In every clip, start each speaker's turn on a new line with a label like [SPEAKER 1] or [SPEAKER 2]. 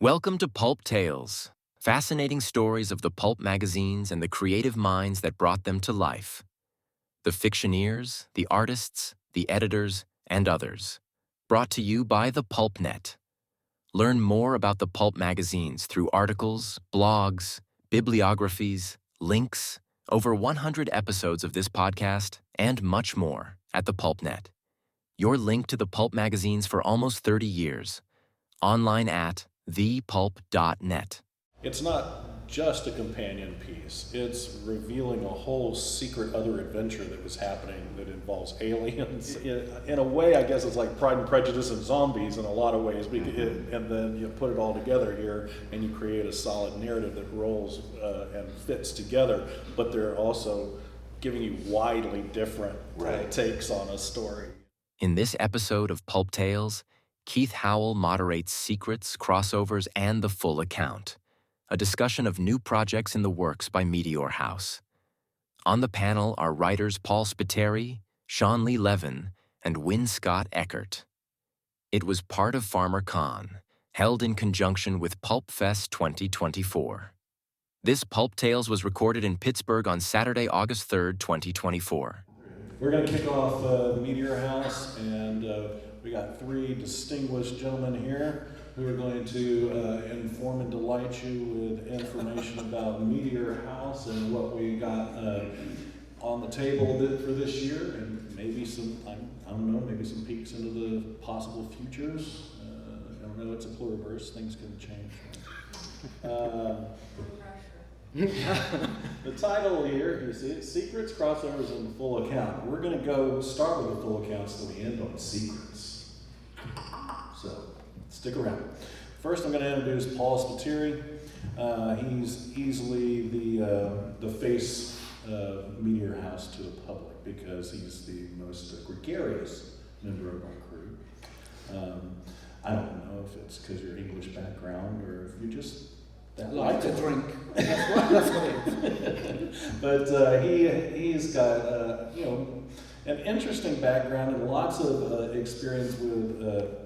[SPEAKER 1] Welcome to Pulp Tales, fascinating stories of the pulp magazines and the creative minds that brought them to life. The fictioneers, the artists, the editors, and others. Brought to you by the PulpNet. Learn more about the pulp magazines through articles, blogs, bibliographies, links, over 100 episodes of this podcast, and much more at the PulpNet. Your link to the pulp magazines for almost 30 years. Online at thepulp.net.
[SPEAKER 2] It's not just a companion piece. It's revealing a whole secret other adventure that was happening that involves aliens. In a way, I guess it's like Pride and Prejudice and zombies in a lot of ways. And then you put it all together here and you create a solid narrative that rolls and fits together, but they're also giving you widely different takes on a story.
[SPEAKER 1] In this episode of Pulp Tales, Keith Howell moderates secrets, crossovers, and the full account, a discussion of new projects in the works by Meteor House. On the panel are writers Paul Spiteri, Lee Levin, and Win Scott Eckert. It was part of FarmerCon, held in conjunction with PulpFest 2024. This Pulp Tales was recorded in Pittsburgh on Saturday, August 3rd, 2024.
[SPEAKER 2] We're going to kick off Meteor House, and we got three distinguished gentlemen here who are going to inform and delight you with information about Meteor House and what we got on the table for this year, and maybe some, I don't know, maybe some peeks into the possible futures. I don't know, it's a pluriverse, things can change. The title here, you see it, Secrets, Crossovers, and the Full Account. We're going to start with the full accounts so we end on secrets. So, stick around. First, I'm going to introduce Paul Spiteri. He's easily the face of Meteor House to the public because he's the most gregarious member of our crew. I don't know if it's because of your English background or if you just
[SPEAKER 3] like to drink. That's what it is.
[SPEAKER 2] But he's got an interesting background and lots of experience with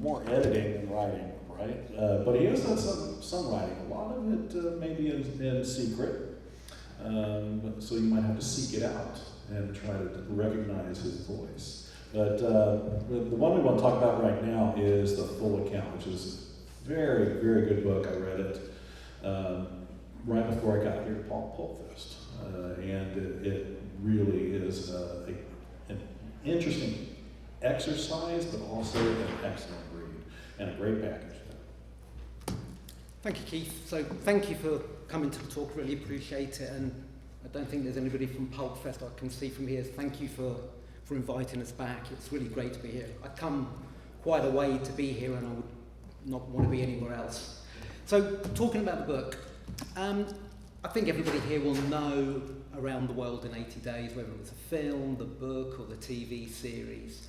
[SPEAKER 2] more editing than writing, right? But he has done some writing. A lot of it maybe in secret, so you might have to seek it out and try to recognize his voice. But the one we want to talk about right now is The Full Account, which is a very, very good book. I read it right before I got here to PulpFest, and it really is an interesting exercise, but also an excellent read and a great package.
[SPEAKER 3] Thank you, Keith. So thank you for coming to the talk. Really appreciate it. And I don't think there's anybody from PulpFest I can see from here. Thank you for inviting us back. It's really great to be here. I've come quite a way to be here, and I would not want to be anywhere else. So, talking about the book, I think everybody here will know Around the World in 80 Days, whether it was a film, the book, or the TV series.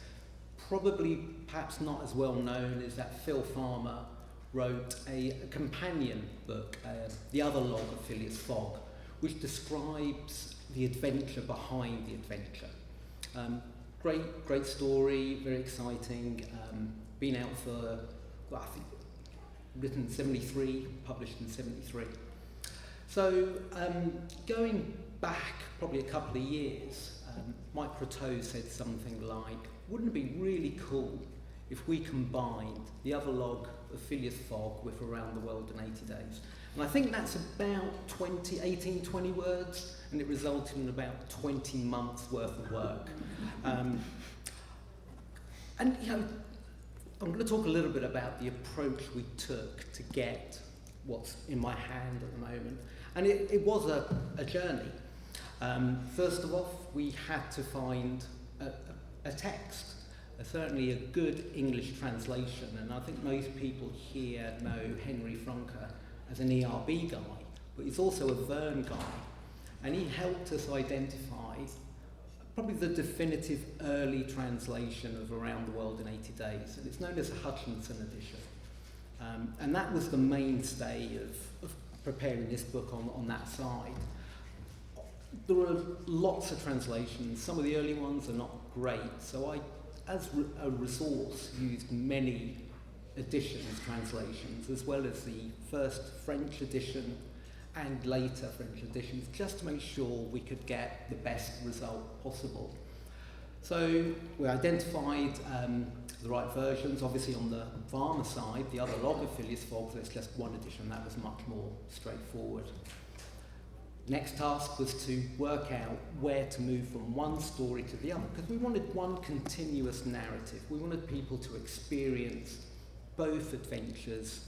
[SPEAKER 3] Probably, perhaps not as well known, is that Phil Farmer wrote a companion book, The Other Log of Phileas Fogg, which describes the adventure behind the adventure. Great story, very exciting, been out for, I think, written in 73, published in 73. So going back probably a couple of years, Mike Croteau said something like, wouldn't it be really cool if we combined The Other Log of Phileas Fogg with Around the World in 80 Days? And I think that's about 18, 20 words, and it resulted in about 20 months worth of work. And I'm going to talk a little bit about the approach we took to get what's in my hand at the moment. And it was a journey. First of all, we had to find a text, certainly a good English translation. And I think most people here know Henry Franke as an ERB guy, but he's also a Verne guy. And he helped us identify probably the definitive early translation of Around the World in 80 Days, and it's known as a Hutchinson edition. And that was the mainstay of preparing this book on that side. There were lots of translations. Some of the early ones are not great, so I, as a resource, used many editions, translations, as well as the first French edition and later French editions, just to make sure we could get the best result possible. So we identified the right versions. Obviously on the farmer side, the other log of Phileas Fogg, there's just one edition. That was much more straightforward. Next task was to work out where to move from one story to the other, because we wanted one continuous narrative. We wanted people to experience both adventures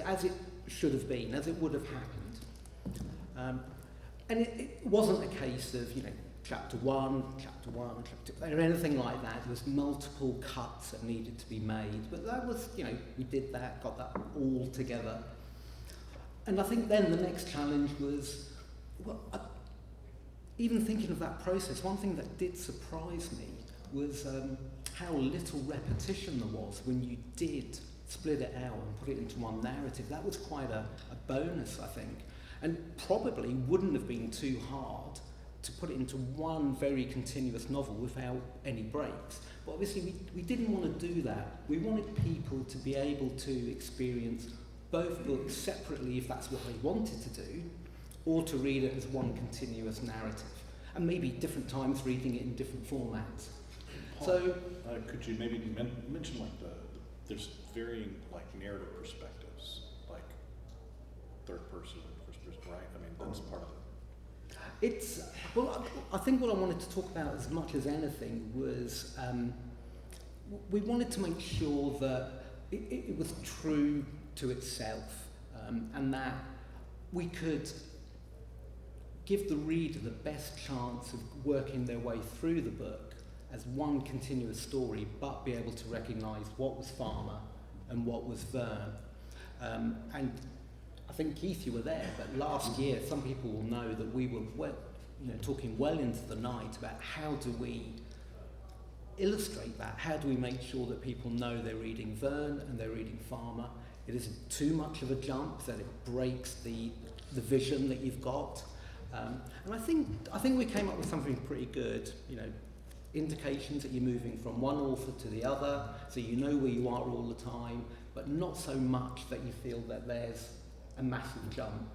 [SPEAKER 3] as it should have been, as it would have happened. And it wasn't a case of, chapter one, chapter two, or anything like that. There was multiple cuts that needed to be made. But that was, we did that, got that all together. And I think then the next challenge was, even thinking of that process, one thing that did surprise me was how little repetition there was when you did split it out and put it into one narrative. That was quite a bonus, I think, and probably wouldn't have been too hard to put it into one very continuous novel without any breaks. But obviously we didn't want to do that. We wanted people to be able to experience both books separately if that's what they wanted to do, or to read it as one continuous narrative, and maybe different times reading it in different formats.
[SPEAKER 2] Paul,
[SPEAKER 3] So,
[SPEAKER 2] could you maybe mention there's varying narrative perspectives, like third person, first person, right? I mean, that's part of it.
[SPEAKER 3] I think what I wanted to talk about as much as anything was we wanted to make sure that it was true to itself, and that we could give the reader the best chance of working their way through the book as one continuous story, but be able to recognise what was Farmer and what was Vern. And I think, Keith, you were there, but last year some people will know that we were talking well into the night about how do we illustrate that, how do we make sure that people know they're reading Vern and they're reading Farmer. It isn't too much of a jump, that it breaks the vision that you've got. And I think we came up with something pretty good, indications that you're moving from one author to the other, so you know where you are all the time, but not so much that you feel that there's a massive jump.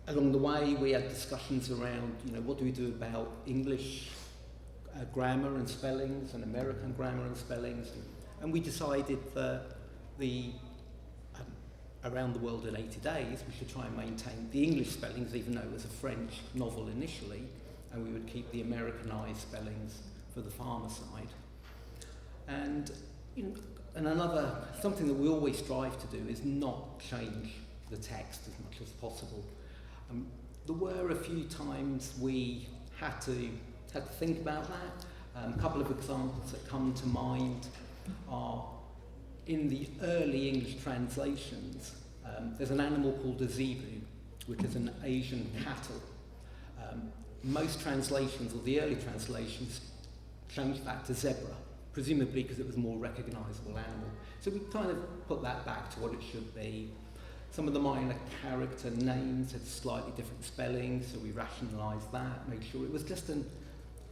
[SPEAKER 3] Along the way, we had discussions around, what do we do about English grammar and spellings and American grammar and spellings, and we decided that the Around the World in 80 Days, we should try and maintain the English spellings, even though it was a French novel initially, and we would keep the Americanized spellings for the Farmer side. And something that we always strive to do is not change the text as much as possible. There were a few times we had to think about that. A couple of examples that come to mind are in the early English translations. There's an animal called a zebu, which is an Asian cattle. Most translations, or the early translations, changed that to zebra, presumably because it was a more recognisable animal. So we kind of put that back to what it should be. Some of the minor character names had slightly different spellings, so we rationalised that, made sure it was it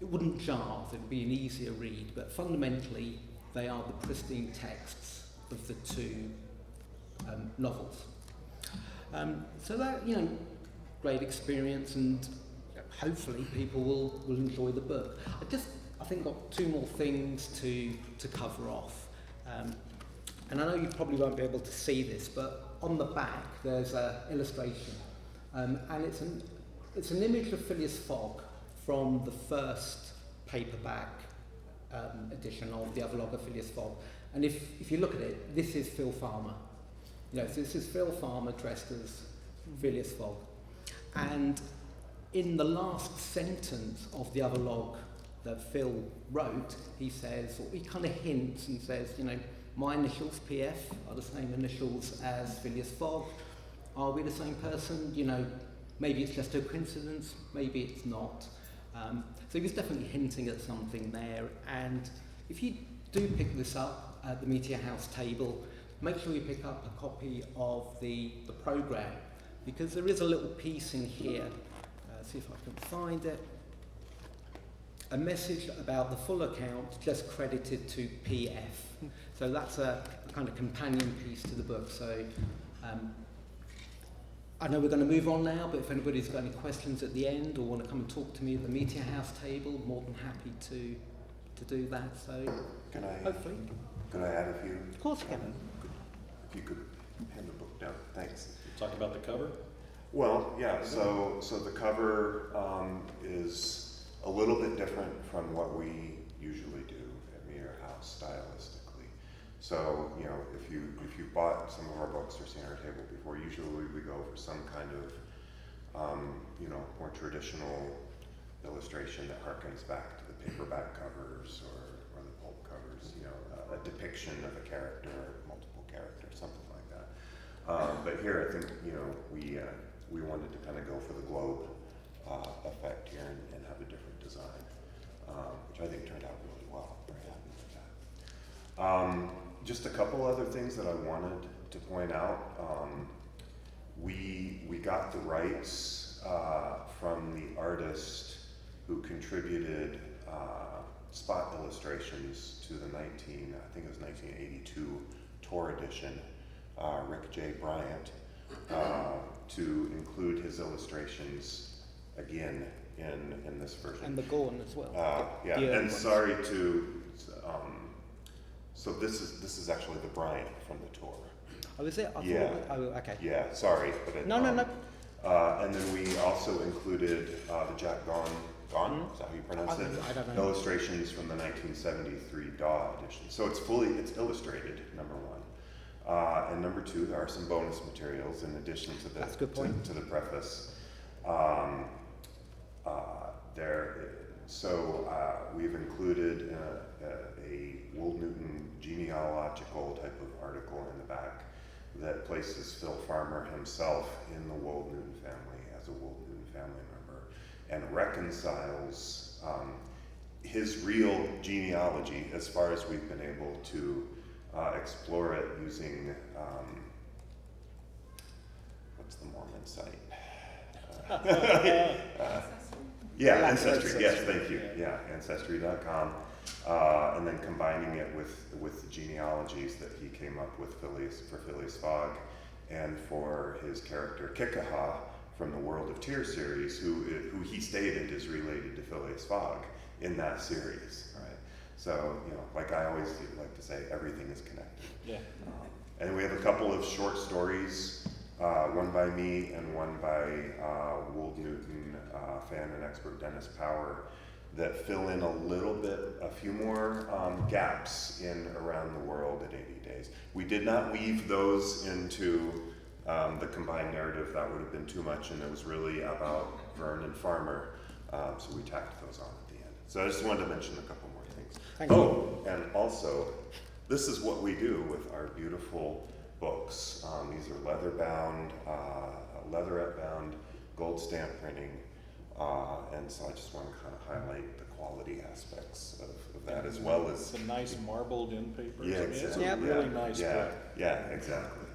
[SPEAKER 3] wouldn't jar, so it would be an easier read, but fundamentally they are the pristine texts of the two novels. So that, great experience, and hopefully people will enjoy the book. I think got two more things to cover off. And I know you probably won't be able to see this, but on the back there's an illustration. And it's an image of Phileas Fogg from the first paperback edition of the Other Log of Phileas Fogg. And if you look at it, this is Phil Farmer. So this is Phil Farmer dressed as Phileas Fogg. And in the last sentence of the other log that Phil wrote, he says, or he kind of hints and says, my initials, PF, are the same initials as Phileas Fogg. Are we the same person? Maybe it's just a coincidence, maybe it's not. So he was definitely hinting at something there. And if you do pick this up at the Meteor House table, make sure you pick up a copy of the programme, because there is a little piece in here. See if I can find it. a message about the full account just credited to PF. So that's a kind of companion piece to the book. So I know we're going to move on now, but if anybody's got any questions at the end or want to come and talk to me at the Meteor House table, more than happy to do that. So hopefully.
[SPEAKER 4] Could I add a few?
[SPEAKER 3] Of course you can.
[SPEAKER 4] If you could hand the book down, thanks.
[SPEAKER 2] Talk about the cover?
[SPEAKER 4] Well, yeah, so the cover is a little bit different from what we usually do at Meteor House stylistically. So, you know, if you bought some of our books or seen our table before, usually we go for some kind of, more traditional illustration that harkens back to the paperback covers or the pulp covers, a depiction of a character, multiple characters, something like that. But here I think, we wanted to kind of go for the globe effect here and have a different design, which I think turned out really well. Very happy with that. Just a couple other things that I wanted to point out. We got the rights from the artist who contributed spot illustrations to the 1982 tour edition, Rick J. Bryant, to include his illustrations again in this version.
[SPEAKER 3] And the Gorn as well.
[SPEAKER 4] Yeah, and sorry to, so this is actually the Bryant from the tour.
[SPEAKER 3] Oh, is it?
[SPEAKER 4] Yeah.
[SPEAKER 3] Okay.
[SPEAKER 4] Yeah, sorry, but it,
[SPEAKER 3] No.
[SPEAKER 4] and then we also included the Jack Gone, is that how you pronounce it?
[SPEAKER 3] I don't know.
[SPEAKER 4] Illustrations from the 1973 DAW edition. So it's illustrated, number one. And number two, there are some bonus materials in addition to the,
[SPEAKER 3] That's a good point.
[SPEAKER 4] to the preface. We've included a Wool Newton genealogical type of article in the back that places Phil Farmer himself in the Wool Newton family as a Wool Newton family member and reconciles his real genealogy as far as we've been able to explore it using, what's the Mormon site? Ancestry, yes, thank you. Yeah, Ancestry.com. And then combining it with the genealogies that he came up with for Phileas Fogg and for his character Kikaha from the World of Tears series, who he stated is related to Phileas Fogg in that series, right? So, like I always like to say, everything is connected.
[SPEAKER 2] Yeah.
[SPEAKER 4] And we have a couple of short stories, one by me and one by Wool Newton fan and expert Dennis Power, that fill in a few more gaps in Around the World in 80 Days. We did not weave those into the combined narrative. That would have been too much, and it was really about Vern and Farmer, so we tacked those on at the end. So I just wanted to mention a couple more things.
[SPEAKER 3] Thank you.
[SPEAKER 4] And also, this is what we do with our beautiful books. These are leather-bound, leatherette-bound, gold stamp printing, and so I just want to kind of highlight the quality aspects of that, as well as
[SPEAKER 2] the nice marbled in papers.
[SPEAKER 4] Yeah,
[SPEAKER 2] I mean, it's
[SPEAKER 4] exactly.
[SPEAKER 2] a really nice book.
[SPEAKER 4] Yeah, exactly.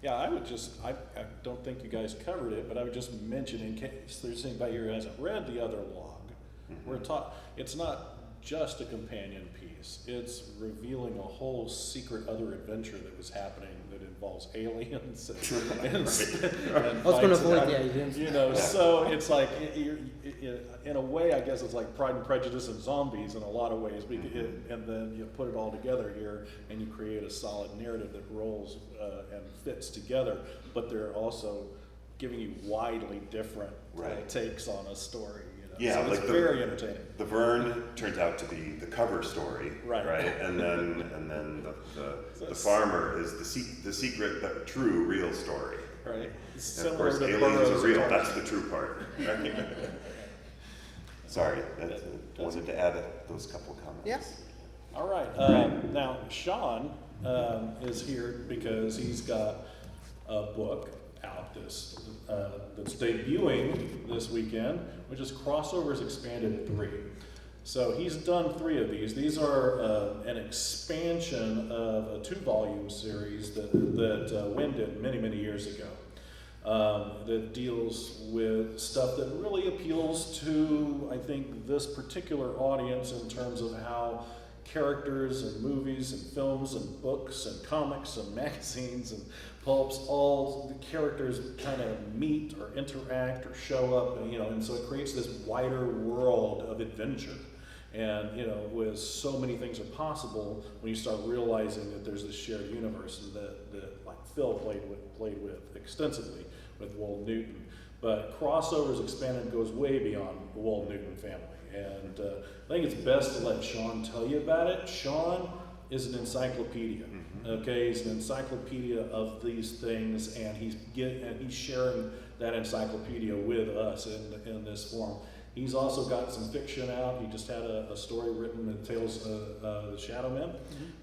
[SPEAKER 2] Yeah, I would just, I don't think you guys covered it, but I would just mention, in case there's anybody here who hasn't read the other log, it's not just a companion piece. It's revealing a whole secret other adventure that was happening that involves aliens and
[SPEAKER 3] I was going to avoid the aliens.
[SPEAKER 2] So it's like, in a way, I guess it's like Pride and Prejudice and zombies in a lot of ways, and then you put it all together here and you create a solid narrative that rolls and fits together, but they're also giving you widely different takes on a story.
[SPEAKER 4] Yeah,
[SPEAKER 2] so
[SPEAKER 4] like
[SPEAKER 2] it's very entertaining.
[SPEAKER 4] The Vern turns out to be the cover story, right? And then the Farmer is the secret, the true, real story.
[SPEAKER 2] Right.
[SPEAKER 4] And of course, aliens are real. That's the true part. Right? Sorry, I wanted to add those couple comments.
[SPEAKER 3] Yes.
[SPEAKER 2] All right. Now Sean is here because he's got a book out that's debuting this weekend, which is Crossovers Expanded 3. So he's done 3 of these. These are an expansion of a 2-volume series that Win did many years ago. that deals with stuff that really appeals to, I think, this particular audience in terms of how characters and movies and films and books and comics and magazines and pulps, all the characters kind of meet or interact or show up, and, and so it creates this wider world of adventure. And, with so many things are possible when you start realizing that there's this shared universe that like Phil played with extensively with Wold Newton. But Crossovers Expanded goes way beyond the Wold Newton family. And I think it's best to let Sean tell you about it. Sean is an encyclopedia. Okay, he's an encyclopedia of these things, and he's sharing that encyclopedia with us in this form. He's also got some fiction out. He just had a story written that tells the Shadow Men,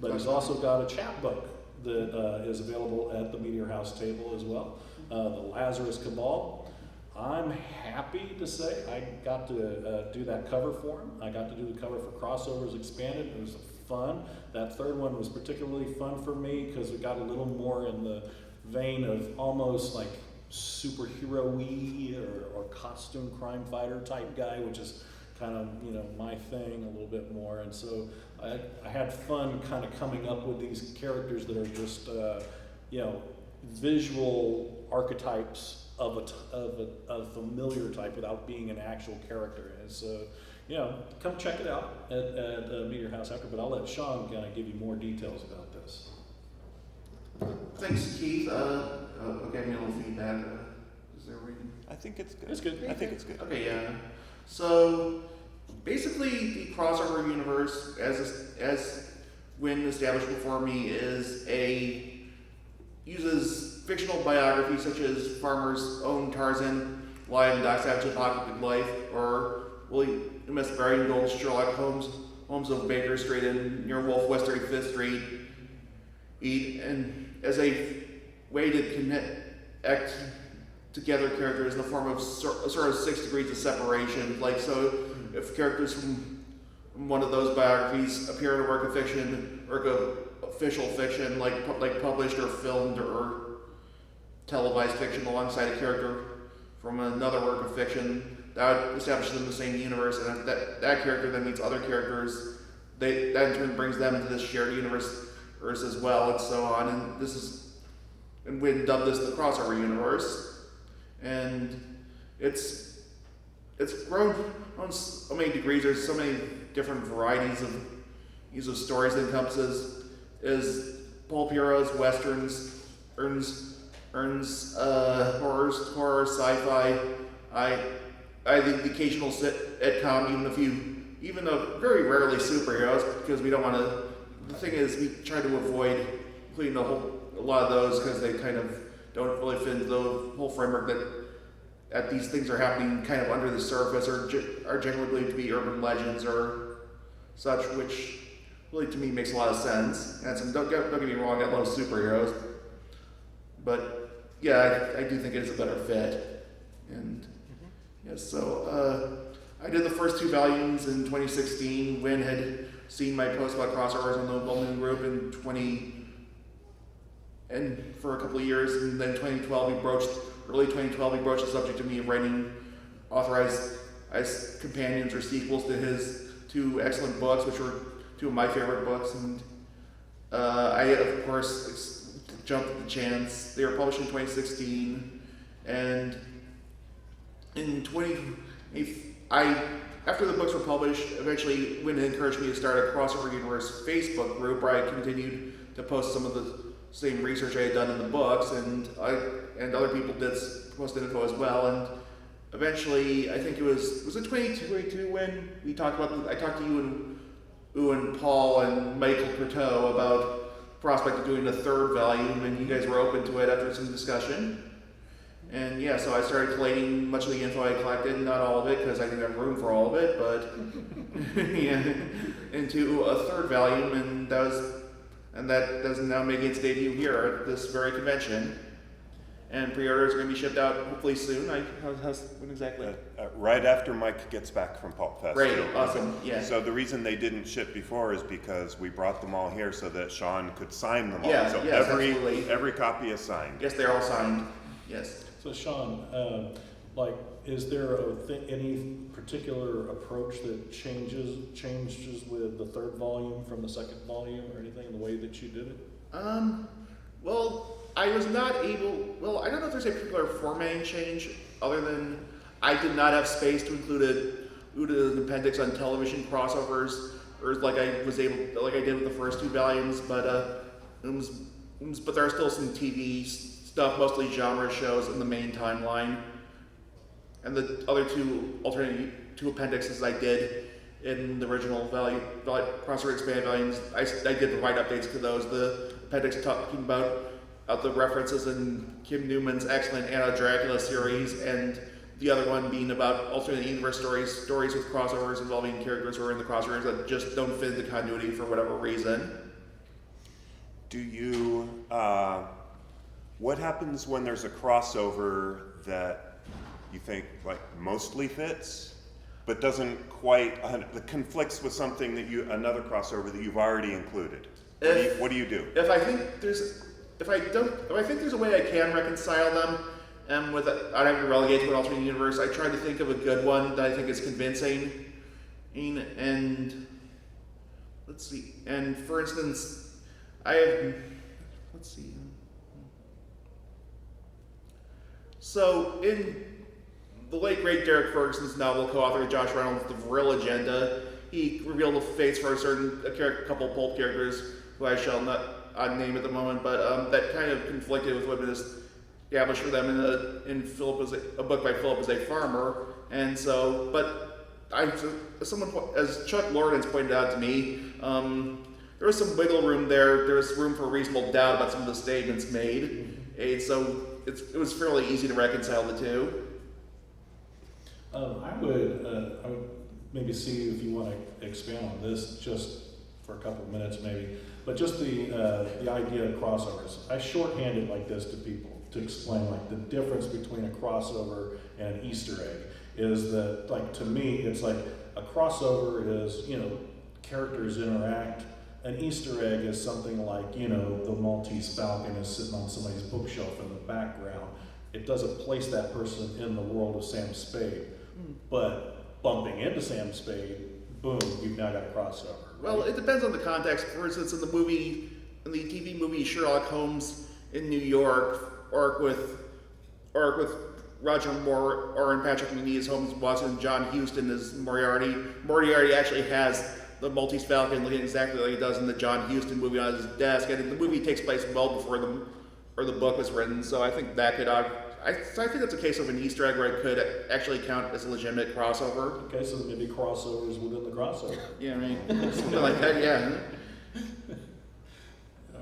[SPEAKER 2] but he's also got a chapbook that is available at the Meteor House table as well, the Lazarus Cabal. I'm happy to say I got to do that cover for him. I got to do the cover for Crossovers Expanded. It was fun. That third one was particularly fun for me because we got a little more in the vein of almost like superhero-y or costume crime fighter type guy, which is kind of my thing a little bit more. And so I had fun kind of coming up with these characters that are just visual archetypes of a familiar type without being an actual character. And so come check it out at Meteor House after, but I'll let Sean kind of give you more details about this.
[SPEAKER 5] Thanks, Keith. Okay, me a little feedback. Is there reading?
[SPEAKER 4] I think it's good.
[SPEAKER 2] It's good.
[SPEAKER 4] I think it's good.
[SPEAKER 5] Okay, yeah. So basically, the crossover universe, as Win established before me, uses fictional biographies such as Farmer's own Tarzan, Lion, and Doc Savage's Apocalyptic Life, or William S. Gold's Sherlock Holmes of Baker Street and Near Wolf, West 35th Street, and as a way to connect together characters in the form of sort of 6 degrees of separation. Like, so if characters from one of those biographies appear in a work of fiction, or official fiction, like published or filmed or televised fiction alongside a character from another work of fiction, that would establish them in the same universe, and that character then meets other characters. That in turn brings them into this shared universe as well, and so on. And we dubbed this the crossover universe, and it's grown on so many degrees. There's so many different varieties of use of stories it encompasses. Is pulp heroes, westerns, earns horror, sci-fi. I think the occasional sitcom, even though very rarely superheroes, because we don't want to. The thing is, we try to avoid including a lot of those because they kind of don't really fit into the whole framework that these things are happening kind of under the surface, or are generally believed to be urban legends or such, which really to me makes a lot of sense. And don't get me wrong, I love superheroes, but yeah, I do think it is a better fit. And yes, so I did the first 2 volumes in 2016. Win had seen my post about crossovers on the Woman group and for a couple of years, and then 2012 early 2012 he broached the subject of me writing authorized as companions or sequels to his 2 excellent books, which were 2 of my favorite books, and I of course jumped at the chance. They were published in 2016, and in after the books were published, eventually Win encouraged me to start a Crossover Universe Facebook group where I continued to post some of the same research I had done in the books, and other people did post info as well. And eventually, I think it was it 2022 when we talked about I talked to you and Paul and Michael Courteau about the prospect of doing a 3rd volume, and you guys were open to it after some discussion. And yeah, so I started collating much of the info I collected, not all of it, because I didn't have room for all of it, but yeah, into a 3rd volume, and that does now make its debut here at this very convention. And pre-orders are going to be shipped out hopefully soon. When exactly?
[SPEAKER 4] Right after Mike gets back from PulpFest.
[SPEAKER 5] Great, awesome, yeah.
[SPEAKER 4] So the reason they didn't ship before is because we brought them all here so that Sean could sign them all.
[SPEAKER 5] Yeah,
[SPEAKER 4] so
[SPEAKER 5] yes, absolutely.
[SPEAKER 4] every copy is signed.
[SPEAKER 5] Yes, they're all signed. Yes.
[SPEAKER 2] So Sean, like, is there any particular approach that changes with the third volume from the second volume, or anything in the way that you did it?
[SPEAKER 5] Well, I was not able. Well, I don't know if there's a particular formatting change, other than I did not have space to include an appendix on television crossovers, or like I did with the first two volumes. But but there are still some TV stuff, mostly genre shows, in the main timeline. And the other two appendixes I did in the original crossover expanded volumes, I did provide updates to those. The appendix talking about the references in Kim Newman's excellent Anna Dracula series, and the other one being about alternate universe stories with crossovers involving characters who are in the crossovers that just don't fit into continuity for whatever reason.
[SPEAKER 4] Do you, what happens when there's a crossover that you think like mostly fits, but doesn't quite, that conflicts with something that another crossover that you've already included? What do you do?
[SPEAKER 5] If I think there's a way I can reconcile them, and without having to relegate to an alternate universe, I try to think of a good one that I think is convincing. And let's see. And for instance, So in the late great Derek Ferguson's novel, co-author Josh Reynolds' The Vril Agenda, he revealed the fates for a couple of pulp characters who I shall not name at the moment, but that kind of conflicted with what had been established for them in a book by Philip as a Farmer. And so, but as Chuck Lawrence pointed out to me, there was some wiggle room there. There was room for reasonable doubt about some of the statements made, and so it was fairly easy to reconcile the two.
[SPEAKER 2] I would maybe see if you want to expand on this just for a couple of minutes maybe, but just the idea of crossovers. I shorthand it like this to people to explain like the difference between a crossover and an Easter egg is that, like, to me it's like a crossover is, characters interact. An Easter egg is something like, the Maltese Falcon is sitting on somebody's bookshelf in the background. It doesn't place that person in the world of Sam Spade. But bumping into Sam Spade, boom, you've now got a crossover. Right?
[SPEAKER 5] Well, it depends on the context. For instance, in the TV movie Sherlock Holmes in New York, arc with Roger Moore, or in Patrick Macnee's Holmes Watson, John Huston as Moriarty. Moriarty actually has the Maltese Falcon looking exactly like he does in the John Huston movie on his desk, and the movie takes place well before the book was written. So I think that could. I think that's a case of an Easter egg where it could actually count as a legitimate crossover.
[SPEAKER 2] Okay, so maybe crossovers within the crossover.
[SPEAKER 5] Yeah, I mean, something like that, yeah.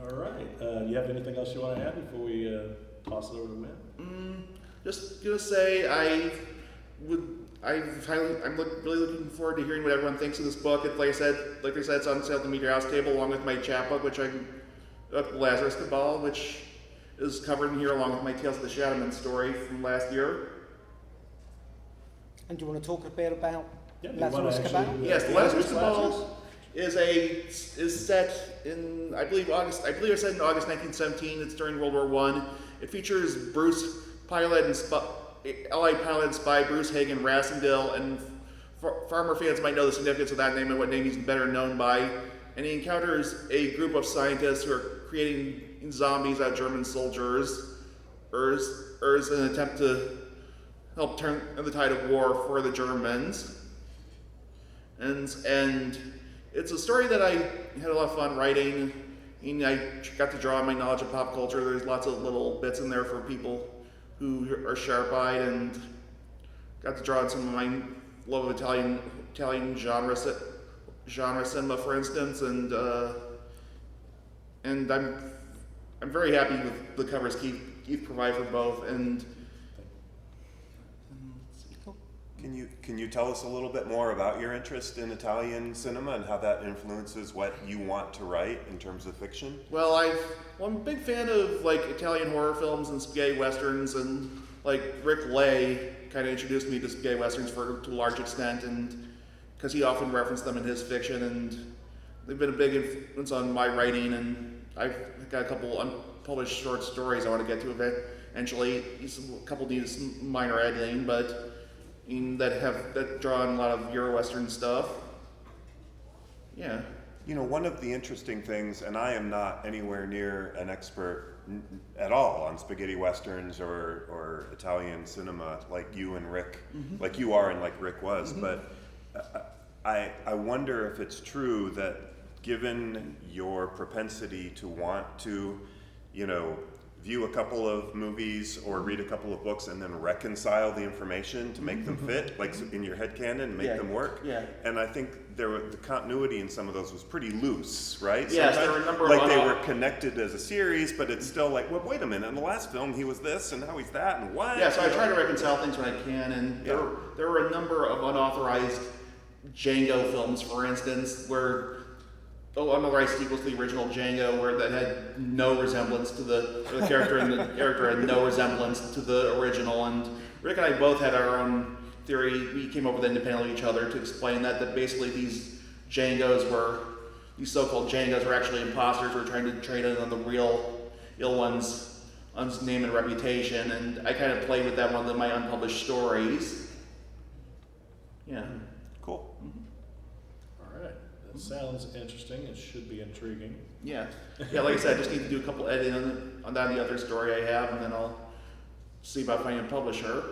[SPEAKER 2] All right. Do you have anything else you want to add before we toss it over to Win?
[SPEAKER 5] Just gonna say I'm really looking forward to hearing what everyone thinks of this book. Like I said, it's on sale at the Meteor House table along with my chapbook, which Lazarus Cabal, which is covered in here along with my Tales of the Shadowman story from last year.
[SPEAKER 3] And do you want to talk a bit about
[SPEAKER 2] Lazarus Cabal?
[SPEAKER 5] Yes, the Lazarus Cabal is set in, I believe it's set in August 1917. It's during World War I. It features Allied pilot and spy Bruce Hagen Rassendale, and Farmer fans might know the significance of that name and what name he's better known by. And he encounters a group of scientists who are creating zombies out of German soldiers, in an attempt to help turn the tide of war for the Germans. And it's a story that I had a lot of fun writing. I got to draw on my knowledge of pop culture. There's lots of little bits in there for people who are sharp-eyed, and got to draw on some of my love of Italian genre cinema, for instance, and I'm very happy with the covers Keith provided for both. And
[SPEAKER 4] Can you tell us a little bit more about your interest in Italian cinema and how that influences what you want to write in terms of fiction?
[SPEAKER 5] Well, I'm a big fan of Italian horror films and spaghetti westerns, and Rick Lay kind of introduced me to spaghetti westerns to a large extent, and because he often referenced them in his fiction, and they've been a big influence on my writing. And I've got a couple published short stories I want to get to eventually. A couple needs minor editing, but that draw on a lot of Euro Western stuff. Yeah.
[SPEAKER 4] You know, one of the interesting things, and I am not anywhere near an expert at all on spaghetti westerns or Italian cinema like you and Rick, like you are and like Rick was, but I wonder if it's true that given your propensity to want to, you know, view a couple of movies or read a couple of books and then reconcile the information to make them fit, like in your headcanon, and make them work.
[SPEAKER 5] Yeah.
[SPEAKER 4] And I think the continuity in some of those was pretty loose, right?
[SPEAKER 5] Yes,
[SPEAKER 4] Sometimes,
[SPEAKER 5] there were a number of
[SPEAKER 4] like they were connected as a series, but it's still like, well, wait a minute, in the last film he was this and now he's that and what?
[SPEAKER 5] Yeah, so I try to reconcile things when I can, and there were a number of unauthorized Django films, for instance, where unauthorized sequels to the original Django, where that had no resemblance to the character, and the character had no resemblance to the original. And Rick and I both had our own theory. We came up with independently of each other to explain that basically these so-called Django's were actually imposters who were trying to trade in on the real ill one's name and reputation. And I kind of played with that one of my unpublished stories. Yeah.
[SPEAKER 4] Cool.
[SPEAKER 2] All right. That sounds interesting. It should be intriguing.
[SPEAKER 5] Yeah. Yeah, like I said, I just need to do a couple editing on that other story I have, and then I'll see about finding a publisher.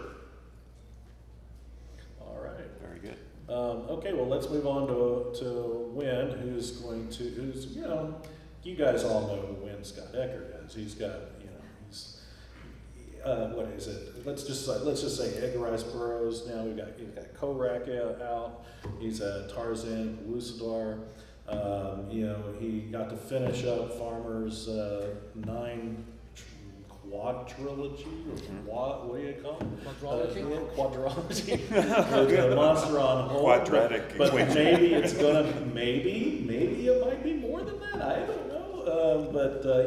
[SPEAKER 2] All right.
[SPEAKER 4] Very good.
[SPEAKER 2] Okay, well, let's move on to Win, who's you know, you guys all know who Win Scott Eckert is. He's got, you know, what is it? Let's just say Edgar Rice Burroughs. Now he's got Korak out. He's at Tarzan, Pellucidar. You know, he got to finish up Farmer's 9 quadrilogy, or what do you call it? Quadrology. With Monster on Hold.
[SPEAKER 4] Quadratic
[SPEAKER 2] But
[SPEAKER 4] equation.
[SPEAKER 2] maybe it's gonna, maybe it might be more than that. I don't know.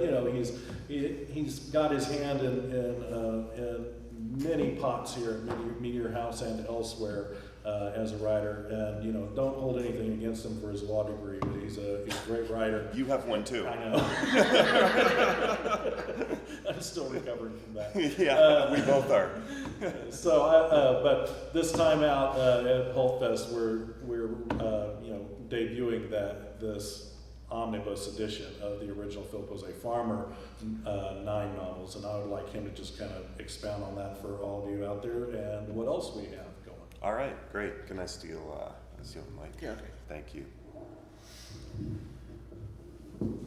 [SPEAKER 2] You know, he's got his hand in many pots here at Meteor House and elsewhere as a writer. And you know, don't hold anything against him for his law degree, but he's a great writer.
[SPEAKER 4] You have one too.
[SPEAKER 2] I know. I'm still recovering from that.
[SPEAKER 4] Yeah, we both are.
[SPEAKER 2] So, but this time out at PulpFest, we're you know, debuting this omnibus edition of the original Philip Jose Farmer 9 novels, and I would like him to just kind of expound on that for all of you out there and what else we have going.
[SPEAKER 4] All right, great. Can I steal the mic?
[SPEAKER 5] Yeah, okay.
[SPEAKER 4] Thank you.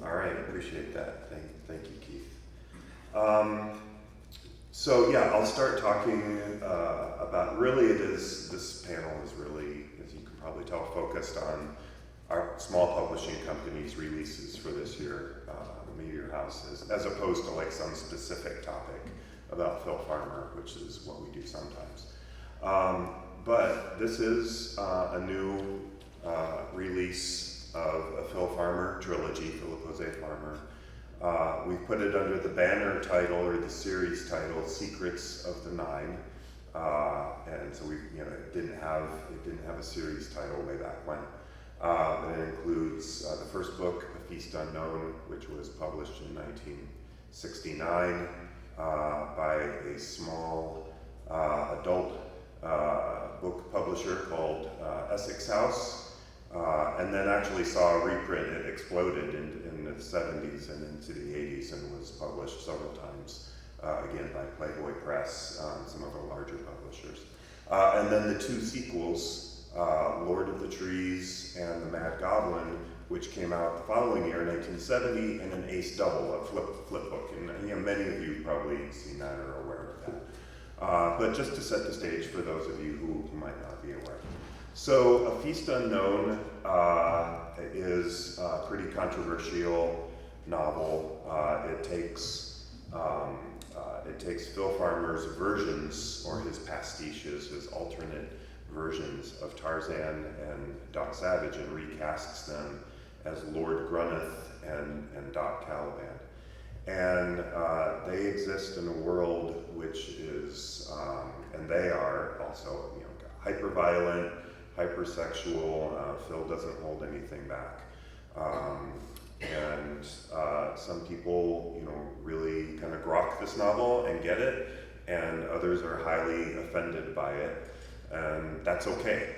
[SPEAKER 4] All right, appreciate that. Thank you, Keith. So yeah, I'll start talking about, really this panel is really, as you can probably tell, focused on our small publishing company's releases for this year, the Meteor House, as opposed to like some specific topic about Phil Farmer, which is what we do sometimes. But this is a new release of a Phil Farmer trilogy, Philip Jose Farmer. We've put it under the banner title, or the series title, Secrets of the Nine. And so it didn't have a series title way back when. But it includes the first book, A Feast Unknown, which was published in 1969 by a small adult book publisher called Essex House, and then actually saw a reprint. It exploded in the 70s and into the 80s and was published several times, again by Playboy Press, some of the larger publishers. And then the two sequels, Lord of the Trees and The Mad Goblin, which came out the following year, 1970, and an ace double, a flip book. And many of you probably seen that or are aware of that. But just to set the stage for those of you who might not be aware. So A Feast Unknown is a pretty controversial novel. It takes Phil Farmer's versions, or his pastiches, his alternate versions of Tarzan and Doc Savage, and recasts them as Lord Grunneth and Doc Caliban. And they exist in a world which is, and they are also, hyper-violent, hypersexual. Phil doesn't hold anything back. And some people, really kind of grok this novel and get it, and others are highly offended by it, and that's okay.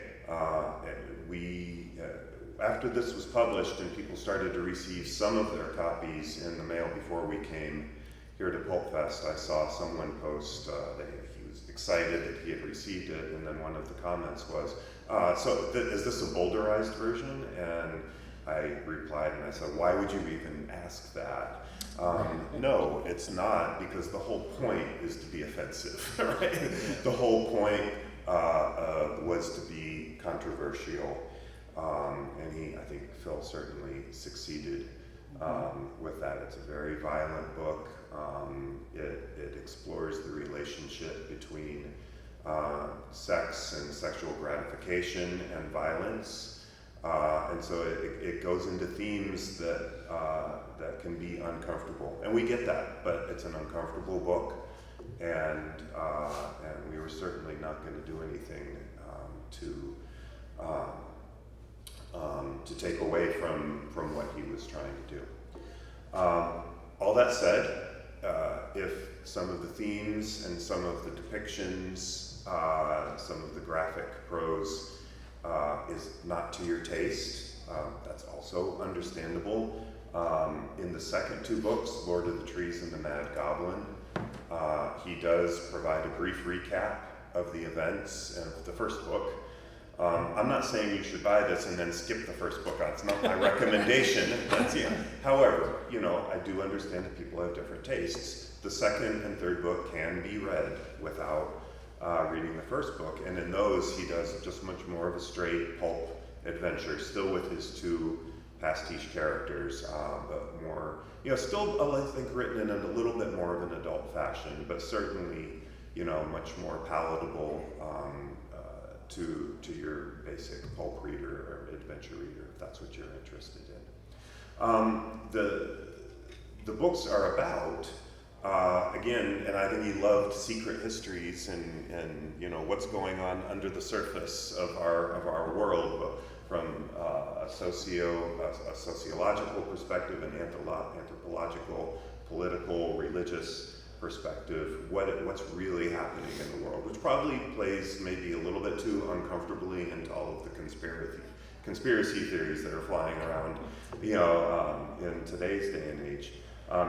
[SPEAKER 4] After this was published and people started to receive some of their copies in the mail before we came here to PulpFest, I saw someone post that he was excited that he had received it, and then one of the comments was, is this a boulderized version? And I replied and I said, why would you even ask that? No, it's not, because the whole point is to be offensive, right? The whole point was to be controversial. And I think Phil certainly succeeded with that. It's a very violent book. It explores the relationship between sex and sexual gratification and violence. And so it goes into themes that can be uncomfortable. And we get that, but it's an uncomfortable book. And we were certainly not going to do anything to take away from what he was trying to do. All that said, if some of the themes and some of the depictions, some of the graphic prose is not to your taste, that's also understandable. In the second two books, Lord of the Trees and the Mad Goblin, he does provide a brief recap of the events of the first book. I'm not saying you should buy this and then skip the first book. That's not my recommendation. However, I do understand that people have different tastes. The second and third book can be read without reading the first book, and in those he does just much more of a straight pulp adventure, still with his two pastiche characters, but more, still I think written in a little bit more of an adult fashion, but certainly, much more palatable to your basic pulp reader or adventure reader, if that's what you're interested in. The books are about, again, and I think he loved secret histories and what's going on under the surface of our world, from a sociological perspective, an anthropological, political, religious perspective, what's really happening in the world, which probably plays maybe a little bit too uncomfortably into all of the conspiracy theories that are flying around, in today's day and age.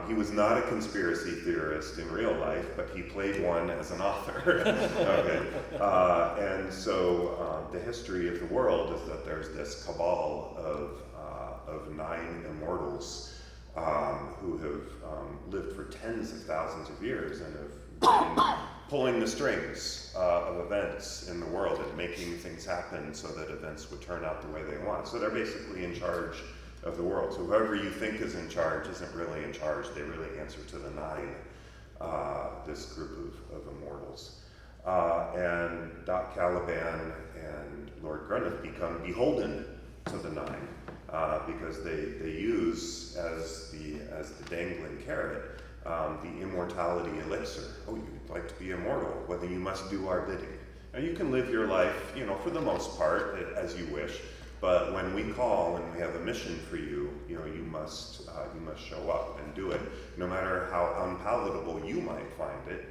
[SPEAKER 4] He was not a conspiracy theorist in real life, but he played one as an author. Okay. And so the history of the world is that there's this cabal of 9 immortals who have lived for tens of thousands of years and have been pulling the strings of events in the world and making things happen so that events would turn out the way they want. So they're basically in charge of the world. So whoever you think is in charge isn't really in charge. They really answer to the 9, this group of immortals. And Doc Caliban and Lord Grunneth become beholden to the 9. Because they use as the dangling carrot the immortality elixir. Oh, you'd like to be immortal? Well, then you must do our bidding. Now you can live your life, for the most part, as you wish. But when we call and we have a mission for you, you must show up and do it. No matter how unpalatable you might find it,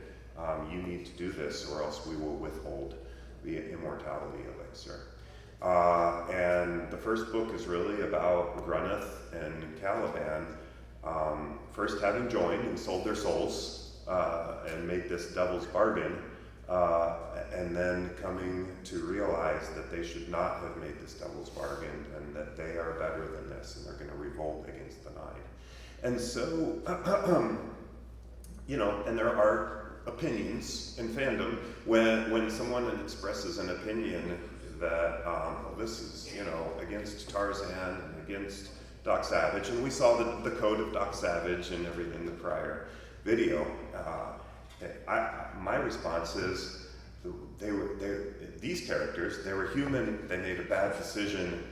[SPEAKER 4] you need to do this, or else we will withhold the immortality elixir. And the first book is really about Grunneth and Caliban first having joined and sold their souls and made this devil's bargain, and then coming to realize that they should not have made this devil's bargain and that they are better than this and they're going to revolt against the 9. And so, and there are opinions in fandom when someone expresses an opinion that this is, against Tarzan and against Doc Savage, and we saw the code of Doc Savage and everything in the prior video. My response is, these characters, they were human, they made a bad decision,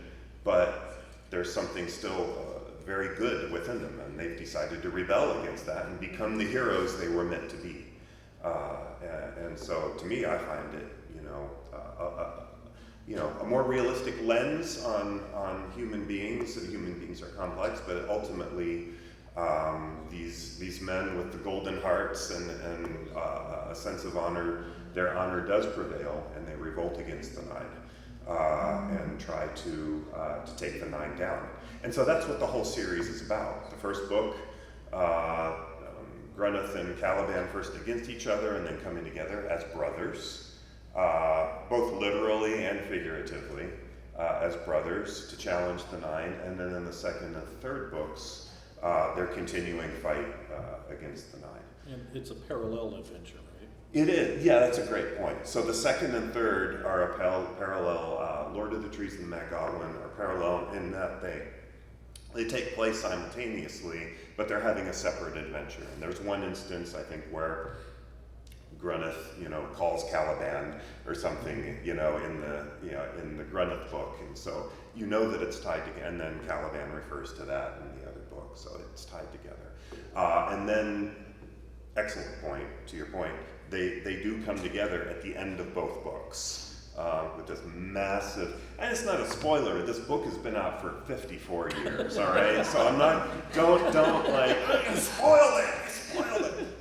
[SPEAKER 4] but there's something still very good within them, and they've decided to rebel against that and become the heroes they were meant to be. And so, to me, I find it, a more realistic lens on human beings. Human beings are complex, but ultimately these men with the golden hearts and a sense of honor, their honor does prevail, and they revolt against the Nine and try to take the Nine down. And so that's what the whole series is about. The first book, Grunneth and Caliban first against each other and then coming together as brothers, both literally and figuratively, as brothers to challenge the Nine. And then in the second and third books, their continuing fight against the Nine.
[SPEAKER 2] And it's a parallel adventure, right?
[SPEAKER 4] It is, yeah, that's a great point. So the second and third are a parallel, Lord of the Trees and Magogwin are parallel in that they take place simultaneously, but they're having a separate adventure. And there's one instance, I think, where Grunneth, calls Caliban or something, in the Grunneth book, and so that it's tied together. And then Caliban refers to that in the other book, so it's tied together. And then, excellent point. To your point, they do come together at the end of both books. With this massive, and it's not a spoiler, this book has been out for 54 years, all right? So I'm not, don't spoil it,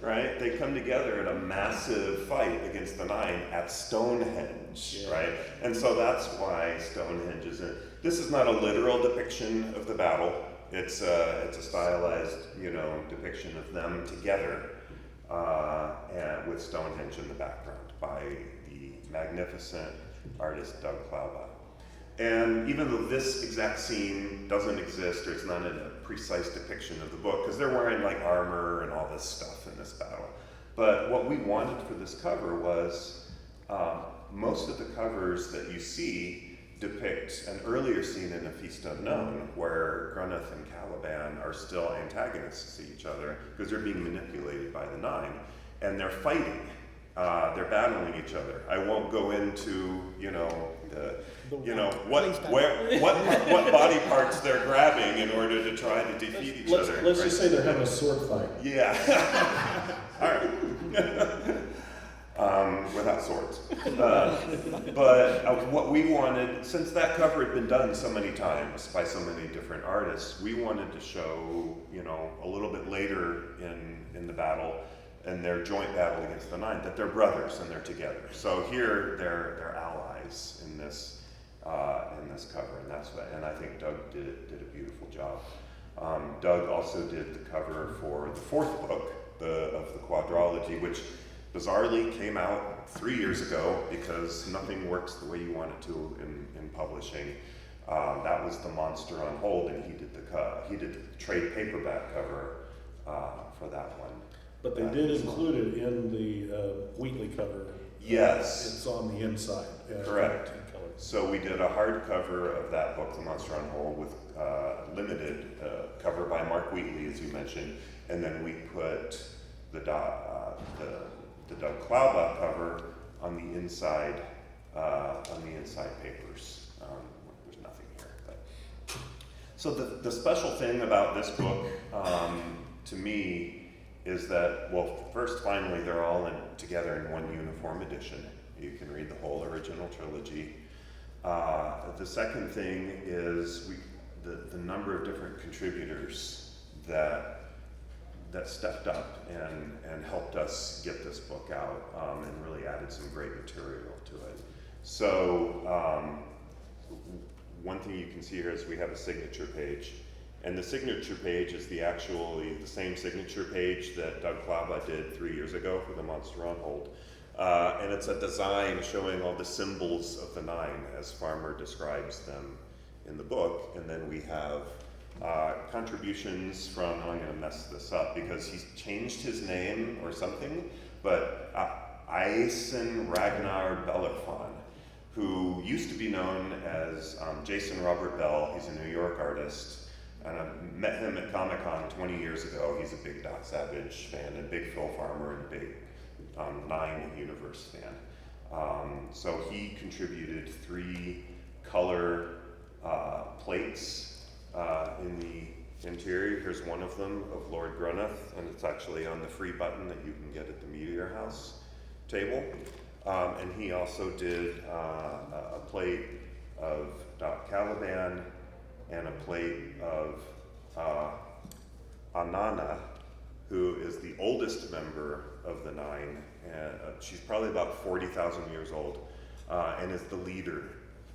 [SPEAKER 4] right? They come together in a massive fight against the Nine at Stonehenge, right? And so that's why Stonehenge is in. This is not a literal depiction of the battle. It's a stylized, depiction of them together, and with Stonehenge in the background by the magnificent artist Doug Klauba. And even though this exact scene doesn't exist, or it's not in a precise depiction of the book, because they're wearing like armor and all this stuff in this battle. But what we wanted for this cover was most of the covers that you see depict an earlier scene in A Feast Unknown where Grunneth and Caliban are still antagonists to each other because they're being manipulated by the Nine, and they're fighting. They're battling each other. I won't go into, what body parts they're grabbing in order to try to defeat each other.
[SPEAKER 2] Let's just say they're having a sword fight.
[SPEAKER 4] Yeah. All right. Without swords. But what we wanted, since that cover had been done so many times by so many different artists, we wanted to show, a little bit later in the battle, and their joint battle against the Nine, that they're brothers and they're together. So here they're allies in this cover, and I think Doug did a beautiful job. Doug also did the cover for the fourth book of the quadrology, which bizarrely came out 3 years ago because nothing works the way you want it to in publishing. That was The Monster on Hold, and he did the trade paperback cover for that one.
[SPEAKER 2] But they did include it in the Wheatley cover.
[SPEAKER 4] Yes.
[SPEAKER 2] It's on the inside.
[SPEAKER 4] Correct. So we did a hardcover of that book, The Monster on Hold, with limited cover by Mark Wheatley, as you mentioned, and then we put the Doug Klauba cover on the inside papers. There's nothing here. But. So the special thing about this book, to me, is that, first, finally, they're all together in one uniform edition. You can read the whole original trilogy. The second thing is the number of different contributors that stepped up and helped us get this book out and really added some great material to it. So one thing you can see here is we have a signature page. And the signature page is the same signature page that Doug Klauba did 3 years ago for The Monster on Hold. And it's a design showing all the symbols of the Nine as Farmer describes them in the book. And then we have contributions from, I'm going to mess this up because he's changed his name or something, but Eisen Ragnar Bellerfon, who used to be known as Jason Robert Bell. He's a New York artist. And I met him at Comic-Con 20 years ago. He's a big Doc Savage fan, and big Phil Farmer, and a big Nine Universe fan. So he contributed 3 color plates in the interior. Here's one of them of Lord Grunneth, and it's actually on the free button that you can get at the Meteor House table. And he also did a plate of Doc Caliban and a plate of Anana, who is the oldest member of the Nine. And she's probably about 40,000 years old, and is the leader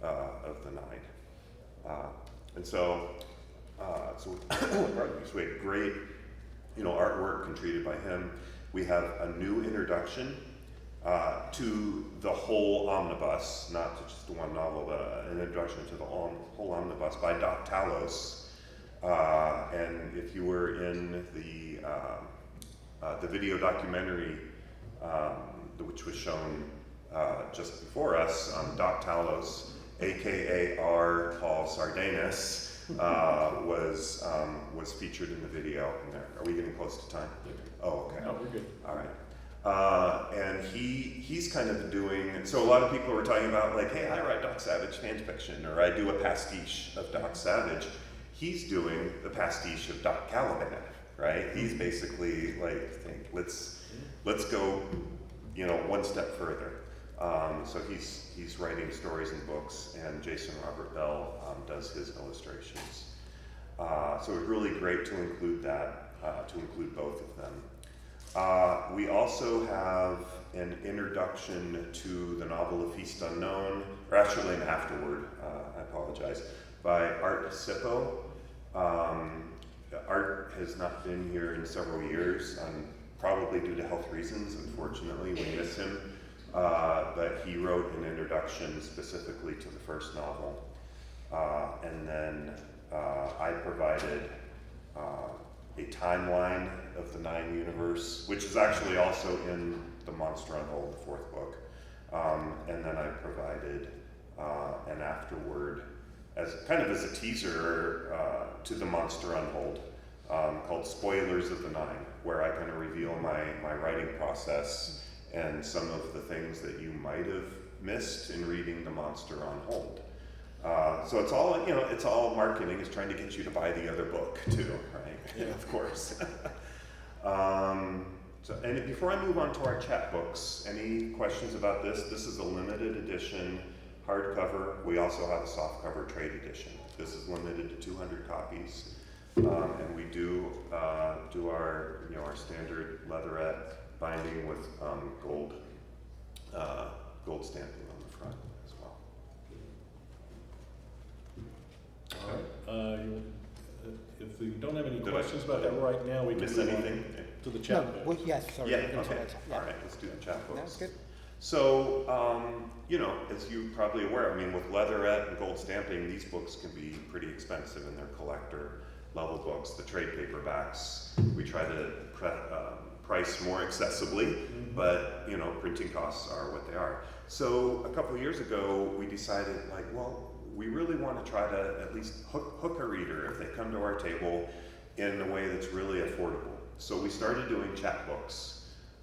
[SPEAKER 4] of the Nine. And so, pardon me, so we had great, artwork contributed by him. We have a new introduction to the whole omnibus, not to just the one novel, but an introduction to the whole omnibus by Doc Talos. And if you were in the video documentary, which was shown just before us, Doc Talos, aka R. Paul Sardanus, was featured in the video. Are we getting close to time? Oh, okay.
[SPEAKER 2] No, we're good.
[SPEAKER 4] All right. And he's kind of doing, so a lot of people were talking about like, hey, I write Doc Savage fan fiction, or I do a pastiche of Doc Savage. He's doing the pastiche of Doc Caliban, right? He's basically like, let's go, one step further. So he's writing stories and books, and Jason Robert Bell does his illustrations. So it was really great to include that, to include both of them. We also have an introduction to the novel A Feast Unknown, or actually an afterword, I apologize, by Art Sippo. Art has not been here in several years, probably due to health reasons. Unfortunately, we miss him. But he wrote an introduction specifically to the first novel. And then I provided a timeline of the Nine universe, which is actually also in the Monster Untold, the fourth book. And then I provided an afterword as a teaser to the Monster Untold, called Spoilers of the Nine, where I kind of reveal my writing process and some of the things that you might have missed in reading The Monster on Hold. So it's all marketing is trying to get you to buy the other book too, right? Yeah, of course. And before I move on to our chat books, any questions about this? This is a limited edition hardcover. We also have a softcover trade edition. This is limited to 200 copies, and we do our standard leatherette binding with gold stamping on the front as well.
[SPEAKER 2] All right. If we don't have any questions about that right now, we can
[SPEAKER 4] miss
[SPEAKER 2] move
[SPEAKER 4] anything
[SPEAKER 2] on to the chat books.
[SPEAKER 3] Yes, sorry.
[SPEAKER 4] Yeah. Okay. All right. Let's do the chat books.
[SPEAKER 3] That's good.
[SPEAKER 4] So, as you're probably aware, with leatherette and gold stamping, these books can be pretty expensive, and they're collector level books. The trade paperbacks, we try to price more accessibly, but printing costs are what they are. So a couple of years ago, we decided we really want to try to at least hook a reader if they come to our table in a way that's really affordable. So we started doing chapbooks.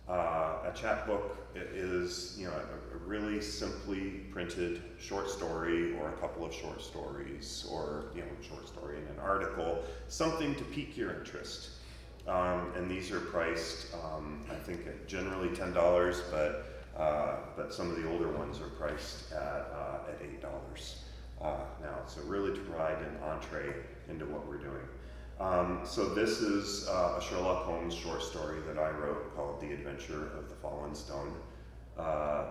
[SPEAKER 4] A chapbook is a really simply printed short story, or a couple of short stories, or a short story in an article, something to pique your interest. And these are priced, I think, at generally $10, but some of the older ones are priced at $8 now. So really to provide an entree into what we're doing. So this is a Sherlock Holmes short story that I wrote called The Adventure of the Fallen Stone.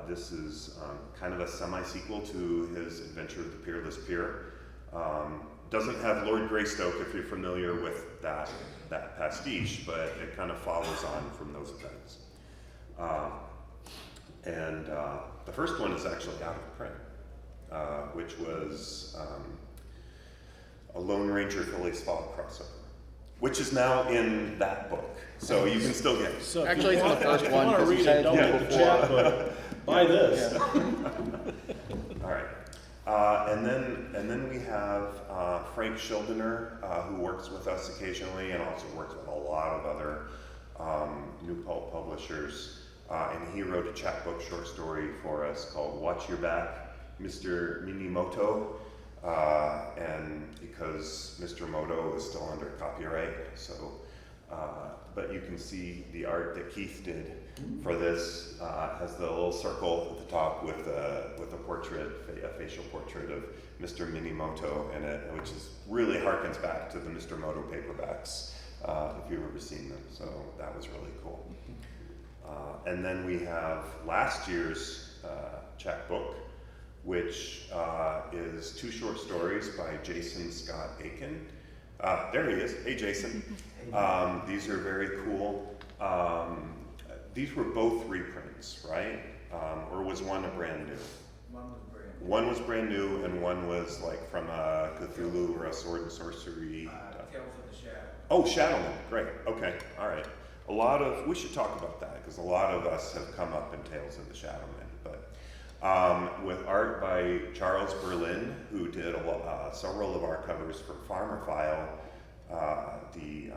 [SPEAKER 4] This is kind of a semi-sequel to his Adventure of the Peerless Peer. Doesn't have Lord Greystoke, if you're familiar with that pastiche, but it kind of follows on from those events. And the first one is actually out of print, which was a Lone Ranger Phillies Fog crossover, which is now in that book, so you can still get it.
[SPEAKER 2] So
[SPEAKER 5] Actually, it's the first one.
[SPEAKER 2] If you want to read it, don't get the chat book. Buy this.
[SPEAKER 4] All right. And then we have Frank Schildener, who works with us occasionally and also works with a lot of other new pulp publishers. And he wrote a chapbook short story for us called Watch Your Back, Mr. Minimoto. And because Mr. Moto is still under copyright, so but you can see the art that Keith did for this has the little circle at the top with a portrait, a facial portrait of Mr. Minimoto in it, which is really harkens back to the Mr. Moto paperbacks, if you've ever seen them. So that was really cool. And then we have last year's chapbook, which is 2 short stories by Jason Scott Eckert. There he is. Hey, Jason. These are very cool. These were both reprints, right? Or was one a brand new? One was brand new, and one was like from a Cthulhu or a Sword and Sorcery.
[SPEAKER 6] Tales of the Shadow.
[SPEAKER 4] Oh, Shadowman. Great. Okay. All right. We should talk about that, because a lot of us have come up in Tales of the Shadowman. But with art by Charles Berlin, who did several of our covers for Farmer the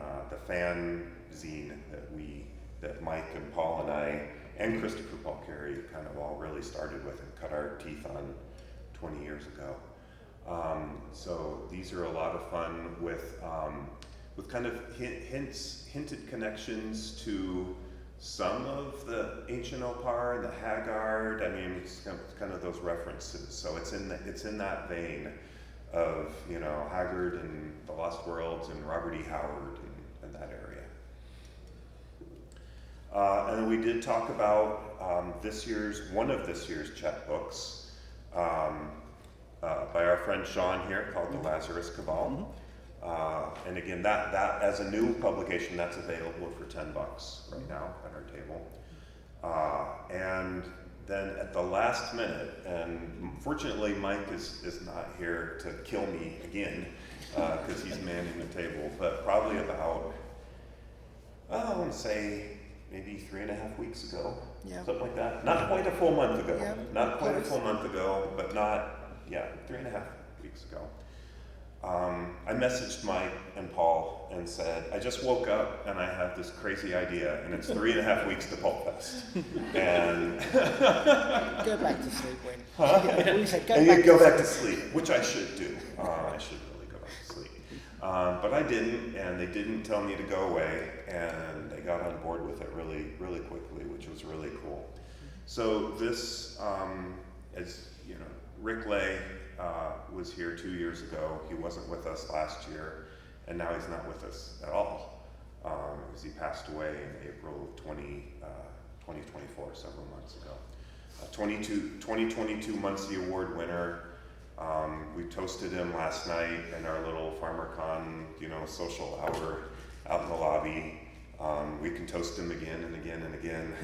[SPEAKER 4] fan zine that Mike and Paul and I and Christopher Paul Carey kind of all really started with and cut our teeth on 20 years ago. So these are a lot of fun with kind of hinted connections to some of the ancient Opar, the Haggard. I mean, it's kind of those references. So it's in that vein of, you know, Haggard and the Lost Worlds and Robert E. Howard and that area. And we did talk about one of this year's chapbooks by our friend Sean here, called The Lazarus Cabal. And again, that as a new publication, that's available for $10 right now at our table. And then at the last minute, and fortunately Mike is not here to kill me again, because he's manning the table, but probably about, I want to say, maybe 3.5 weeks ago, something like that. Not quite a full month ago.
[SPEAKER 3] Yeah,
[SPEAKER 4] not quite a full month ago, but 3.5 weeks ago. I messaged Mike and Paul and said, I just woke up and I have this crazy idea, and it's 3.5 weeks to PulpFest. And
[SPEAKER 3] Go back to sleep, Win.
[SPEAKER 4] Huh?
[SPEAKER 3] We said
[SPEAKER 4] go back to sleep, which I should do. I should really go back to sleep. But I didn't, and they didn't tell me to go away, and they got on board with it really, really quickly, which was really cool. So this, as you know, Rick Lay was here 2 years ago. He wasn't with us last year, and now he's not with us at all, because he passed away in April of 2024, several months ago. 2022 Muncie Award winner. We toasted him last night in our little FarmerCon, social hour out in the lobby. We can toast him again and again and again,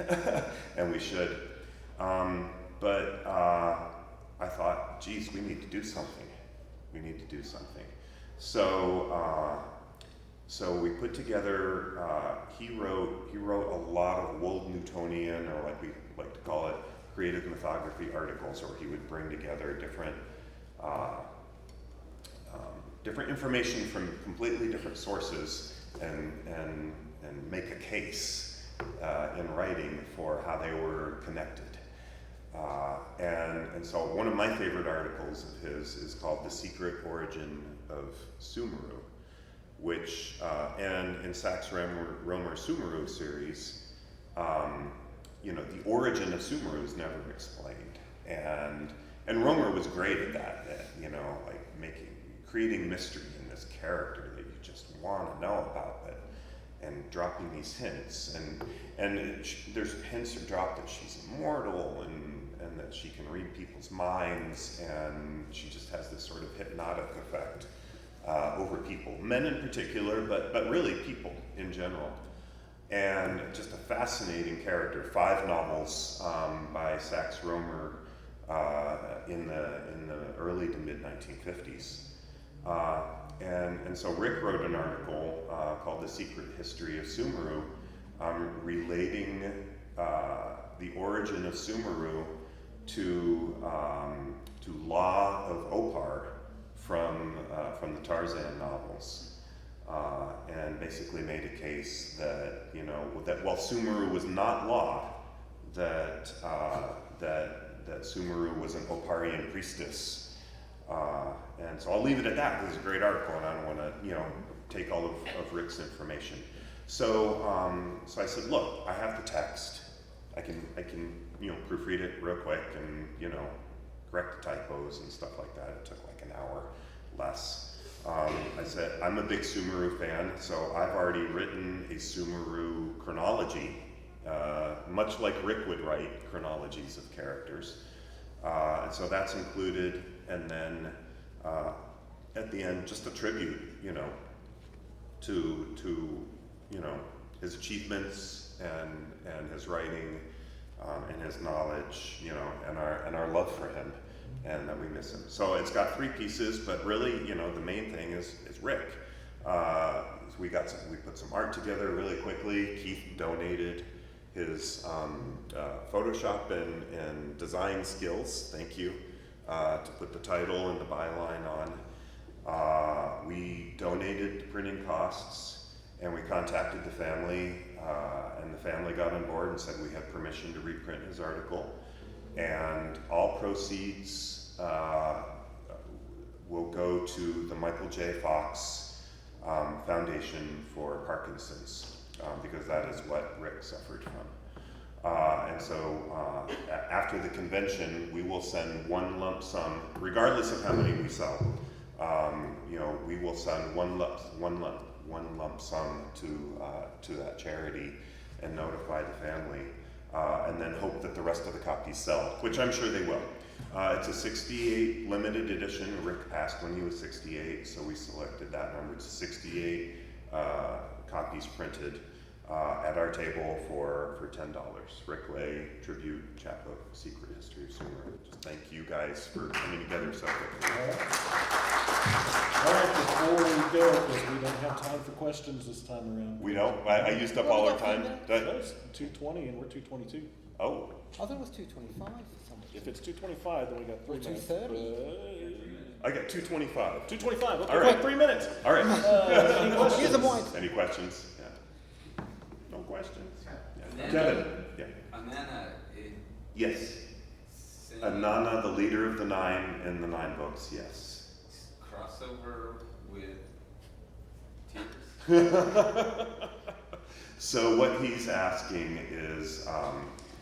[SPEAKER 4] and we should. But I thought, geez, we need to do something. So we put together. He wrote a lot of Wold Newtonian, or like we like to call it, creative mythography articles, where he would bring together different information from completely different sources and make a case in writing for how they were connected. And so one of my favorite articles of his is called The Secret Origin of Sumeru, which, and in Sachs Romer Sumeru series, the origin of Sumeru is never explained. And Romer was great at that, creating mystery in this character that you just want to know about it, and dropping these hints. And there's hints are dropped that she's immortal and that she can read people's minds, and she just has this sort of hypnotic effect over people, men in particular, but really people in general. And just a fascinating character. 5 novels by Sachs Romer in the early to mid 1950s. And so Rick wrote an article called The Secret History of Sumeru, relating the origin of Sumeru to Law of Opar from the Tarzan novels, and basically made a case that that while Sumeru was not Law, that Sumeru was an Oparian priestess. And so I'll leave it at that. This is a great article, and I don't want to take all of Rick's information. So I said, look, I have the text. I can proofread it real quick and, correct the typos and stuff like that. It took like an hour less. I said, I'm a big Sumeru fan, so I've already written a Sumeru chronology, much like Rick would write chronologies of characters. And so that's included, and then at the end, just a tribute, to his achievements and his writing and his knowledge, and our love for him, and that we miss him. So it's got 3 pieces, but really, the main thing is Rick. We put some art together really quickly. Keith donated his Photoshop and design skills, thank you, to put the title and the byline on. We donated the printing costs, and we contacted the family, and the family got on board and said we had permission to reprint his article. And all proceeds will go to the Michael J. Fox Foundation for Parkinson's, because that is what Rick suffered from. And so after the convention, we will send one lump sum, regardless of how many we sell. We will send one lump sum to that charity and notify the family, and then hope that the rest of the copies sell, which I'm sure they will. It's a 68 limited edition. Rick passed when he was 68, so we selected that number. It's 68 copies printed at our table for $10. Rick Lay, Tribute, Chapbook, Secret History of Sumeru. Just thank you guys for coming together so quickly.
[SPEAKER 2] All right, before we go, because we don't have time for questions this time around.
[SPEAKER 4] We don't? I used up all our time.
[SPEAKER 2] That's 2:20 and we're 2:22.
[SPEAKER 4] Oh.
[SPEAKER 3] I thought it was 2:25 or something.
[SPEAKER 2] If it's 2:25, then we got 3 minutes.
[SPEAKER 3] 2:30.
[SPEAKER 4] I got 2:25.
[SPEAKER 2] 2:25. Okay,
[SPEAKER 4] All right.
[SPEAKER 2] 3 minutes.
[SPEAKER 4] All right.
[SPEAKER 2] Any questions?
[SPEAKER 3] Use the mic.
[SPEAKER 4] Any questions? Yeah. No questions? Yeah.
[SPEAKER 6] Anana,
[SPEAKER 4] Kevin? Yeah.
[SPEAKER 6] Anana,
[SPEAKER 4] Yes. Anana, the leader of the 9 in the 9 books, yes.
[SPEAKER 6] crossover with tears.
[SPEAKER 4] So what he's asking is,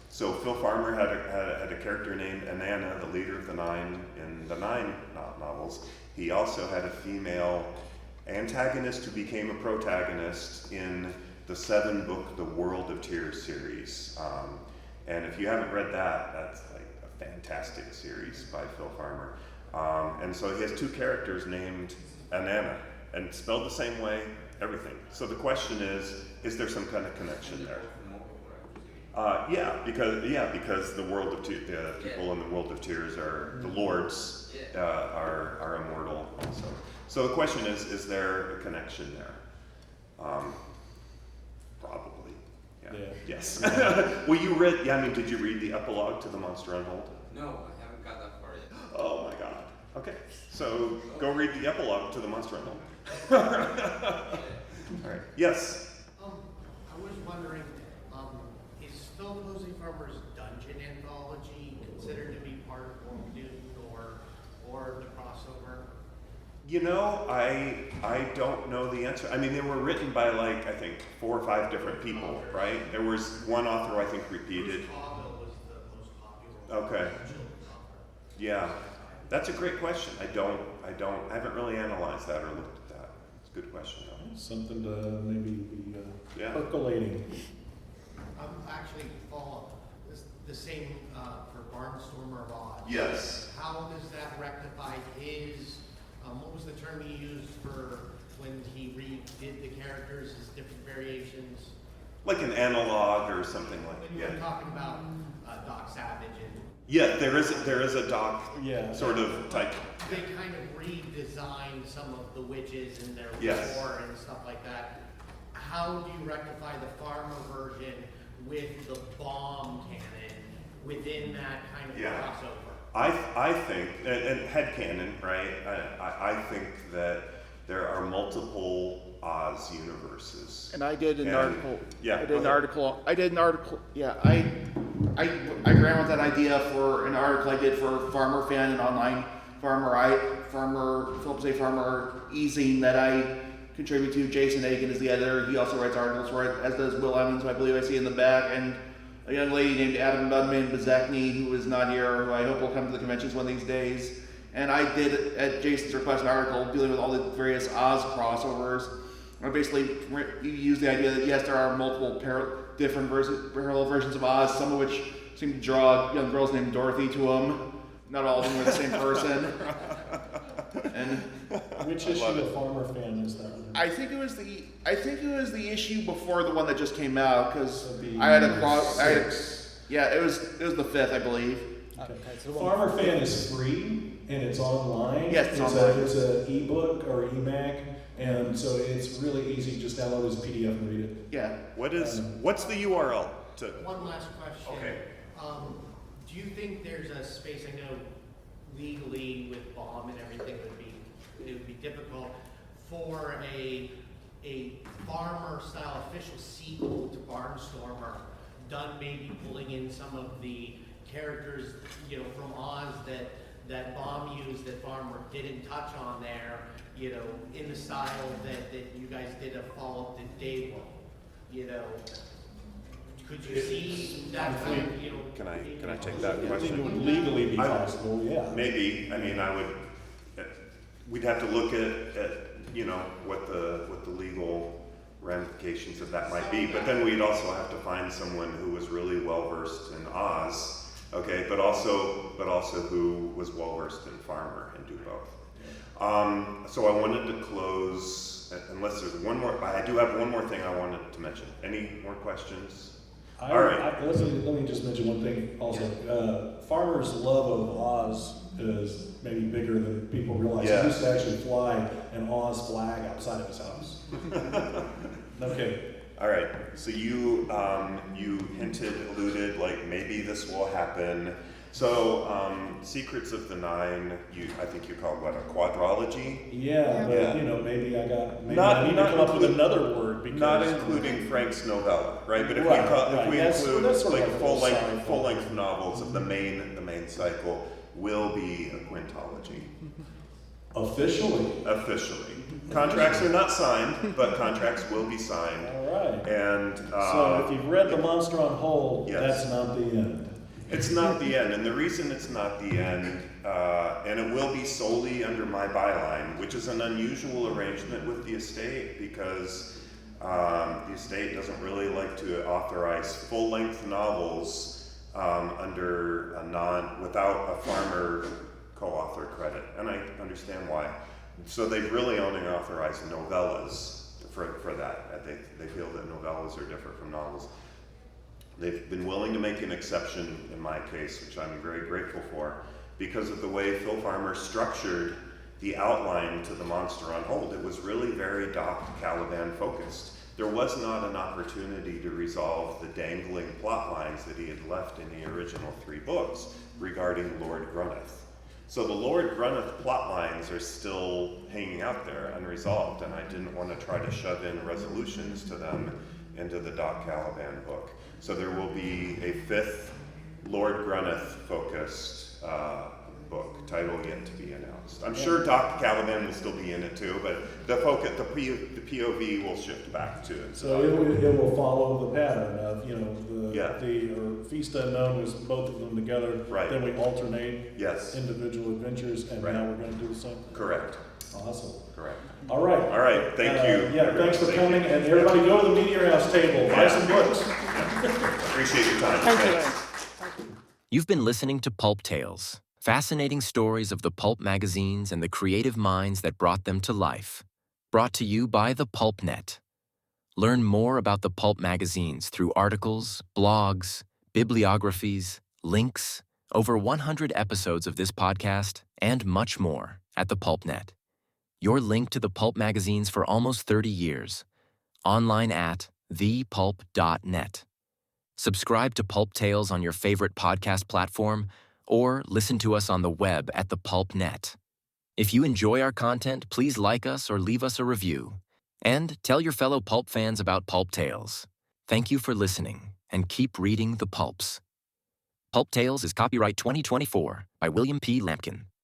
[SPEAKER 4] so Phil Farmer had a character named Anana, the leader of the 9 in the 9 novels. He also had a female antagonist who became a protagonist in the 7-book The World of Tears series. And if you haven't read that, that's like a fantastic series by Phil Farmer. And so he has 2 characters named Anana, and spelled the same way, everything. So the question is there some kind of connection there? Because the world of the people in the world of tears are the lords, are immortal also. So the question is there a connection there? Probably. Yeah. Yes. Well, did you read the epilogue to The Monster Untold?
[SPEAKER 6] No, I haven't got that far yet.
[SPEAKER 4] Oh my God. Okay. So go read the epilogue to The Monster Untold. All right. Yes.
[SPEAKER 7] I was wondering, is Phil Posey Farmer's Dungeon Anthology considered to be part of World Dune or the crossover?
[SPEAKER 4] I don't know the answer. I mean, they were written by I think 4 or 5 different people, right? There was one author I think repeated.
[SPEAKER 7] Chicago was the most popular.
[SPEAKER 4] Okay. Yeah, that's a great question. I haven't really analyzed that or looked at that. It's a good question though.
[SPEAKER 2] Something to maybe be
[SPEAKER 4] Yeah.
[SPEAKER 2] percolating.
[SPEAKER 7] Actually, Paul, the same for Barnstormer of Oz.
[SPEAKER 4] Yes.
[SPEAKER 7] How does that rectify his, what was the term he used for when he redid the characters, his different variations?
[SPEAKER 4] Like an analog or something like
[SPEAKER 7] When you were talking about Doc Savage and
[SPEAKER 4] Yeah, there is a Doc sort of type.
[SPEAKER 7] they kind of redesigned some of the witches and their
[SPEAKER 4] Yes.
[SPEAKER 7] lore and stuff like that. How do you rectify the Farmer version with the bomb cannon within that kind of crossover?
[SPEAKER 4] I think, and headcanon, right? I think that there are multiple Oz universes.
[SPEAKER 5] And I did an article.
[SPEAKER 4] Yeah.
[SPEAKER 5] I did an article. Yeah, I ran with that idea for an article I did for Farmer Fan and online Farmer Phillips A. Farmer Easing that I contribute to. Jason Aiken is the editor. He also writes articles for it, as does Will Evans, who I believe I see in the back, and a young lady named Adam Budman-Bazekny, who is not here, who I hope will come to the conventions one of these days. And I did, at Jason's request, an article dealing with all the various Oz crossovers. I basically use the idea that yes, there are multiple different parallel versions of Oz, some of which seem to draw young girls named Dorothy to them. Not all of them are the same person. And
[SPEAKER 2] Which issue of Farmer Fan is that?
[SPEAKER 5] I think it was the issue before the one that just came out, because
[SPEAKER 2] That'd be
[SPEAKER 5] I had a cross.
[SPEAKER 2] six.
[SPEAKER 5] Yeah, it was the 5th, I believe.
[SPEAKER 2] Okay.
[SPEAKER 3] so
[SPEAKER 2] Farmer Fan is free and it's online.
[SPEAKER 5] Yes, it's online.
[SPEAKER 2] It's an ebook or emac, and so it's really easy. Just download it as a PDF and read it.
[SPEAKER 5] Yeah.
[SPEAKER 4] What's the URL to?
[SPEAKER 7] One last question.
[SPEAKER 4] Okay.
[SPEAKER 7] Do you think there's a space, I know legally with BOM and everything it would be difficult for a farmer style official sequel to Barnstormer done maybe pulling in some of the characters, from Oz that BOM used that Farmer didn't touch on there, in the style that you guys did a Fall of the Day book, Could you see that kind of,
[SPEAKER 4] Can I take that
[SPEAKER 2] I think it
[SPEAKER 4] question?
[SPEAKER 2] would legally be possible, yeah.
[SPEAKER 4] Maybe. I mean, we'd have to look at what the legal ramifications of that might be. But then we'd also have to find someone who was really well versed in Oz, okay, but also who was well versed in Farmer, and do both. So I wanted to close, unless there's one more. I do have one more thing I wanted to mention. Any more questions? All right.
[SPEAKER 2] Let me just mention one thing also. Farmer's love of Oz is maybe bigger than people realize.
[SPEAKER 4] Yeah.
[SPEAKER 2] He used to actually fly an Oz flag outside of his house. Okay.
[SPEAKER 4] All right. So you alluded, like maybe this will happen. So Secrets of the Nine, I think you called what, a quadrology?
[SPEAKER 2] Yeah, but
[SPEAKER 4] Yeah.
[SPEAKER 2] Maybe I need to come up with another word because
[SPEAKER 4] Not including Frank's novella, right? But if
[SPEAKER 2] Right,
[SPEAKER 4] if we
[SPEAKER 2] right.
[SPEAKER 4] include
[SPEAKER 2] That's sort of
[SPEAKER 4] like
[SPEAKER 2] like a little sci-fi.
[SPEAKER 4] full length novels of the main cycle, will be a quintology. Officially. Contracts are not signed, but contracts will be signed.
[SPEAKER 2] All right.
[SPEAKER 4] And
[SPEAKER 2] So if you've read The Monster on Hold,
[SPEAKER 4] Yes.
[SPEAKER 2] that's not the end.
[SPEAKER 4] it's not the end, and the reason it's not the end, and it will be solely under my byline, which is an unusual arrangement with the estate because the estate doesn't really like to authorize full-length novels without a farmer co-author credit, and I understand why. So they've really only authorized novellas for that. They feel that novellas are different from novels. They've been willing to make an exception in my case, which I'm very grateful for, because of the way Phil Farmer structured the outline to The Monster on Hold. It was really very Doc Caliban focused. There was not an opportunity to resolve the dangling plot lines that he had left in the original 3 books regarding Lord Grunneth. So the Lord Grunneth plot lines are still hanging out there unresolved, and I didn't want to try to shove in resolutions to them into the Doc Caliban book. So there will be a 5th Lord Grunneth focused book, title yet to be announced. I'm sure Doc Caliban will still be in it too, but the focus, the POV will shift back to it.
[SPEAKER 2] So it will follow the pattern of,
[SPEAKER 4] Yeah.
[SPEAKER 2] the Feast Unknown was both of them together.
[SPEAKER 4] Right.
[SPEAKER 2] Then we alternate
[SPEAKER 4] Yes,
[SPEAKER 2] individual adventures, and
[SPEAKER 4] Right.
[SPEAKER 2] now we're going to do the same.
[SPEAKER 4] correct,
[SPEAKER 2] Awesome.
[SPEAKER 4] correct.
[SPEAKER 2] All right.
[SPEAKER 4] All right, thank you.
[SPEAKER 2] Yeah, thanks for
[SPEAKER 4] Thank
[SPEAKER 2] coming,
[SPEAKER 4] you.
[SPEAKER 2] and everybody go to the Meteor House table, buy some books.
[SPEAKER 4] Appreciate your time. Thanks.
[SPEAKER 1] You've been listening to Pulp Tales, fascinating stories of the pulp magazines and the creative minds that brought them to life. Brought to you by the PulpNet. Learn more about the pulp magazines through articles, blogs, bibliographies, links, over 100 episodes of this podcast, and much more at the PulpNet. Your link to the pulp magazines for almost 30 years. Online at thepulp.net. Subscribe to Pulp Tales on your favorite podcast platform, or listen to us on the web at the PulpNet. If you enjoy our content, please like us or leave us a review. And tell your fellow pulp fans about Pulp Tales. Thank you for listening, and keep reading the pulps. Pulp Tales is copyright 2024 by William P. Lampkin.